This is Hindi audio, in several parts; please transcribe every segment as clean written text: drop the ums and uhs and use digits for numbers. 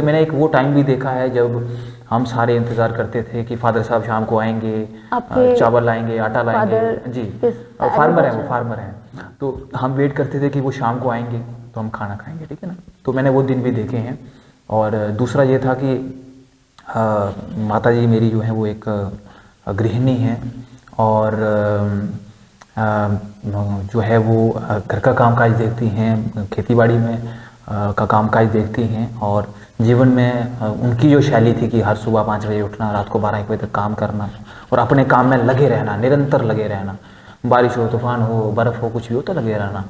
मैंने एक वो टाइम भी देखा है जब हम सारे इंतज़ार करते थे कि फादर साहब शाम को आएंगे, चावल लाएंगे, आटा लाएंगे। जी, फार्मर हैं, वो फार्मर हैं। तो हम वेट करते थे कि वो शाम को आएंगे तो हम खाना खाएंगे, ठीक है ना। तो मैंने वो दिन भी देखे हैं। और दूसरा ये था कि माता जी मेरी जो है वो एक गृहिणी हैं, और जो है वो घर का कामकाज देखती हैं, खेतीबाड़ी में का कामकाज देखती हैं। और जीवन में उनकी जो शैली थी कि हर सुबह 5 बजे उठना, रात को 12-1 बजे तक काम करना और अपने काम में लगे रहना, निरंतर लगे रहना, बारिश हो, तूफान हो, बर्फ़ हो, कुछ भी हो तो लगे रहना।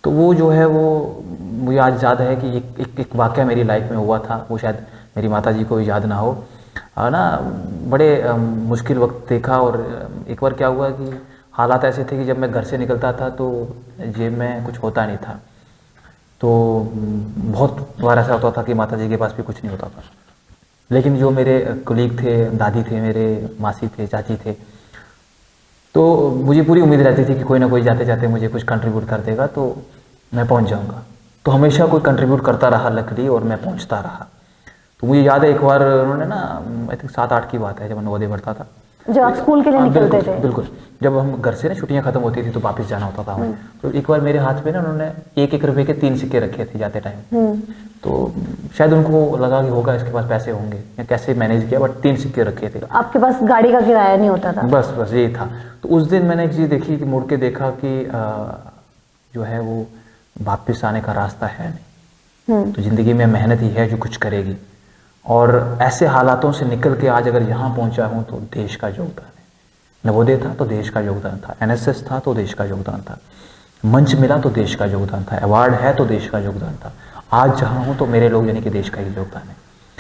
तो वो जो है वो मुझे आज याद है कि एक वाक़या मेरी लाइफ में हुआ था, वो शायद मेरी माता जी को याद ना हो। ना बड़े मुश्किल वक्त देखा। और एक बार क्या हुआ कि हालात ऐसे थे कि जब मैं घर से निकलता था तो जेब में कुछ होता नहीं था। तो बहुत बार ऐसा होता था कि माता जी के पास भी कुछ नहीं होता था। लेकिन जो मेरे कुलीग थे, दादी थे, मेरे मासी थे, चाची थे, तो मुझे पूरी उम्मीद रहती थी कि कोई ना कोई जाते जाते मुझे कुछ कंट्रीब्यूट कर देगा तो मैं पहुंच जाऊंगा। तो हमेशा कोई कंट्रीब्यूट करता रहा लकड़ी, और मैं पहुंचता रहा। तो मुझे याद है एक बार उन्होंने ना, आई थिंक 7-8 की बात है, जब मैं नवोदय पढ़ता था। जब आप स्कूल के लिए निकलते थे? बिल्कुल। जब हम घर से ना छुट्टियां खत्म होती थी तो वापस जाना होता था हमें। तो एक बार मेरे हाथ में ना उन्होंने 1-1 रुपए के 3 सिक्के रखे थे जाते टाइम। तो शायद उनको लगा कि होगा इसके पास पैसे होंगे, या कैसे मैनेज किया, बट 3 सिक्के रखे थे। आपके पास गाड़ी का किराया नहीं होता था? बस यही था। तो उस दिन मैंने एक चीज़ देखी कि मुड़ के देखा कि जो है वो वापस आने का रास्ता है नहीं। तो ज़िंदगी में मेहनत ही है जो कुछ करेगी। और ऐसे हालातों से निकल के आज अगर यहाँ पहुँचा हूँ तो देश का योगदान है। नवोदय था तो देश का योगदान था, एनएसएस था तो देश का योगदान था, मंच मिला तो देश का योगदान था, अवार्ड है तो देश का योगदान था। आज जहाँ हूँ तो मेरे लोग यानी कि देश का ही योगदान है।